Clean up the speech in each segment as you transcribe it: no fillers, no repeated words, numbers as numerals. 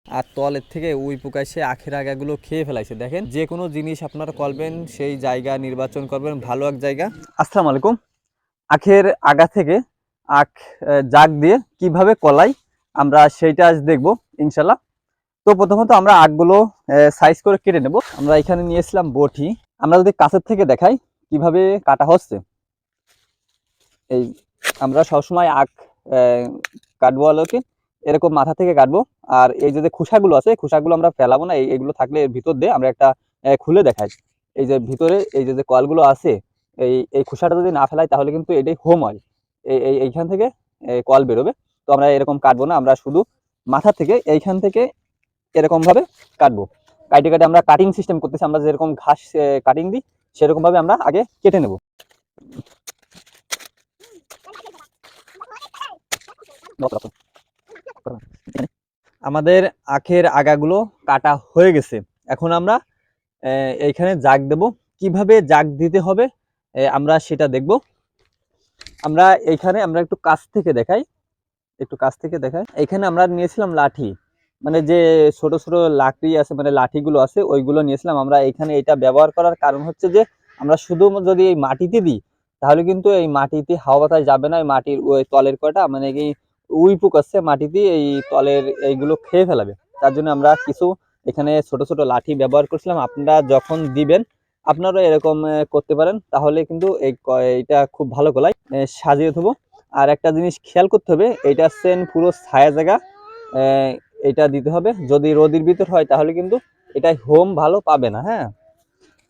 আর তলের থেকে উই পোকা এসে আখের আগাগুলো খেয়ে ফেলাইছে। দেখেন, যে কোনো জিনিস আপনারা করবেন সেই জায়গা নির্বাচন করবেন, ভালো এক জায়গা। আসসালামু আলাইকুম। আখের আগা থেকে আখ জাগ দিয়ে কিভাবে কলাই আমরা সেইটা আজ দেখবো ইনশাল্লাহ। তো প্রথমত আমরা আখগুলো সাইজ করে কেটে নেব। আমরা এখানে নিয়েছিলাম বটি। আমরা যদি কাছের থেকে দেখাই কিভাবে কাটা হচ্ছে, এই আমরা সবসময় আখ কাটবো আলোকে এরকম মাথা থেকে কাটবো। আর এই যে খোসাগুলো আছে, খোসাগুলো আমরা ফেলাবো না, এইগুলো থাকলে এর ভিতর দিয়ে আমরা একটা খুলে দেখাই। এই যে ভিতরে এই যে কলগুলো আছে, এই খোসাটা যদি না ফেলাই তাহলে কিন্তু এটাই হোম অয়েল। এইখান থেকে কল বেরোবে। তো আমরা এরকম কাটবো না, আমরা শুধু মাথা থেকে এইখান থেকে এরকম ভাবে কাটবো। কাটে কাটে আমরা কাটিং সিস্টেম করতেছি, আমরা যেরকম ঘাস কাটিং দিই সেরকম ভাবে আমরা আগে কেটে নেব। আমাদের আখের আগাগুলো কাটা হয়ে গেছে। এখন আমরা এইখানে জাগ দেব। কিভাবে জাগ দিতে হবে আমরা সেটা দেখব। আমরা এইখানে আমরা একটু কাছ থেকে দেখাই, এখানে আমরা নিয়েছিলাম লাঠি, মানে যে ছোট ছোট লাকড়ি আছে, মানে লাঠিগুলো আছে ওইগুলো নিয়েছিলাম আমরা। এখানে এটা ব্যবহার করার কারণ হচ্ছে যে আমরা শুধু যদি এই মাটিতে দিই তাহলে কিন্তু এই মাটিতে হাওয়া বাতাস যাবে না, এই মাটির ওই তলের কটা মানে এই উই পোক আছে মাটিতে এই তলের এইগুলো খেয়ে ফেলাবে। তার জন্য আমরা কিছু এখানে ছোট ছোট লাঠি ব্যবহার করছিলাম। আপনারা যখন দিবেন আপনারা এরকম করতে পারেন, তাহলে কিন্তু এইটা খুব ভালো কলাই সাজিয়ে দেবো। আর একটা জিনিস খেয়াল করতে হবে, এইটা হচ্ছে পুরো ছায়া জায়গা, এটা দিতে হবে। যদি রোদের ভিতর হয় তাহলে কিন্তু এটাই হোম ভালো পাবে না। হ্যাঁ,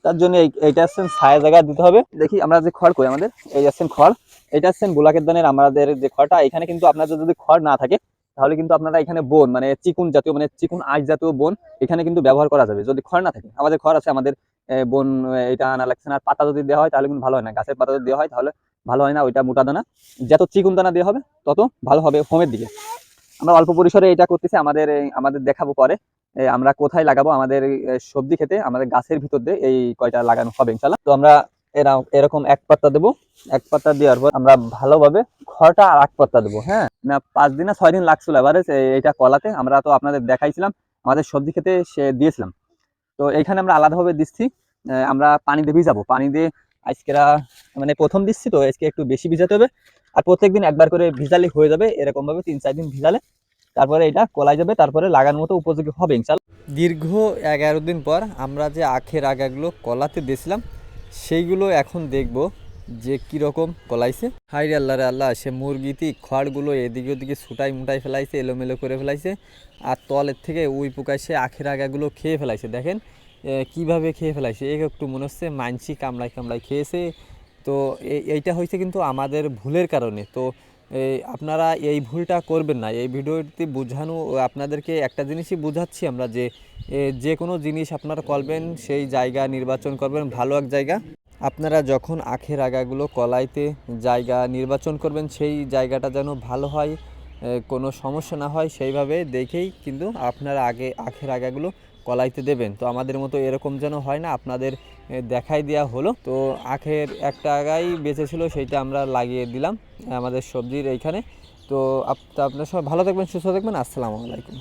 তার জন্য এইটা হচ্ছে ছায়া জায়গা দিতে হবে। দেখি আমরা যে খড় করি আমাদের, এই যাচ্ছেন খড়, এটা হচ্ছে বুলাকের দানের আমাদের যে খড়টা। এখানে কিন্তু আপনাদের যদি খড় না থাকে তাহলে কিন্তু আপনারা এখানে বন মানে চিকুন জাতীয় মানে চিকুন আঁশ জাতীয় বন এখানে কিন্তু ব্যবহার করা যাবে যদি খড় না থাকে। আমাদের খড় আছে, আমাদের বন এটা আনা লাগছে না। আর পাতা যদি দেওয়া হয় তাহলে কিন্তু ভালো হয় না, গাছের পাতা যদি দেওয়া হয় তাহলে ভালো হয় না। ওইটা মোটা দানা, যত চিকুন দানা দেওয়া হবে তত ভালো হবে হোমের দিকে। আমরা অল্প পরিসরে এটা করতেছি, আমাদের দেখাবো পরে আমরা কোথায় লাগাবো। আমাদের সবজি খেতে আমাদের গাছের ভিতর দিয়ে এই কয়টা লাগানো হবে ইনশাল্লাহ। তো আমরা এরকম এক পাত্তা দেবো। এক পাত্তা দেওয়ার পর আমরা ভালোভাবে খড়টা আর এক পাত্তা দেবো। হ্যাঁ, না 5 দিন না 6 দিন লাগছিল এভারেজ এইটা কলাতে। আমরা তো আপনাদের দেখাইছিলাম, আমাদের সবজি খেতে সে দিয়েছিলাম। তো এইখানে আমরা আলাদাভাবে দিচ্ছি, আমরা পানি দিয়ে ভিজাবো। পানি দিয়ে আজকেরা মানে প্রথম দিচ্ছি তো আজকে একটু বেশি ভিজাতে হবে। আর প্রত্যেকদিন একবার করে ভিজালে হয়ে যাবে, এরকম ভাবে 3-4 দিন ভিজালে তারপরে এটা কলাই যাবে, তারপরে লাগানোর মতো উপযোগী হবে ইনশাল্লাহ। দীর্ঘ 11 দিন পর আমরা যে আখের আগাগুলো কলাতে দিয়েছিলাম সেইগুলো এখন দেখব যে কীরকম কলাইছে। হাই রে আল্লাহ রে আল্লাহ, সে মুরগিটি খড়গুলো এদিকে ওদিকে ছুটাই মুটাই ফেলাইছে, এলোমেলো করে ফেলাইছে। আর তলের থেকে উই পোকা সে আখের আগাগুলো খেয়ে ফেলাইছে। দেখেন কিভাবে খেয়ে ফেলাইছে, একটু মনে হচ্ছে মানসি কামড়াই কামড়াই খেয়েছে। তো এইটা হয়েছে কিন্তু আমাদের ভুলের কারণে। তো আপনারা এই ভুলটা করবেন না। এই ভিডিওটি বোঝানো আপনাদেরকে একটা জিনিসই বোঝাচ্ছি আমরা যে যে কোনো জিনিস আপনারা করবেন সেই জায়গা নির্বাচন করবেন, ভালো এক জায়গা। আপনারা যখন আখের আগাগুলো কলাইতে জায়গা নির্বাচন করবেন সেই জায়গাটা যেন ভালো হয়, কোনো সমস্যা না হয় সেইভাবে দেখেই কিন্তু আপনারা আগে আখের আগাগুলো কলাইতে দেবেন। তো আমাদের মতো এরকম যেন হয় না, আপনাদের দেখাই দেওয়া হলো। তো আখের একটা আগাই বেঁচে ছিল সেইটা আমরা লাগিয়ে দিলাম আমাদের সবজির এইখানে। তো আপনারা সবাই ভালো থাকবেন, সুস্থ থাকবেন। আসসালামু আলাইকুম।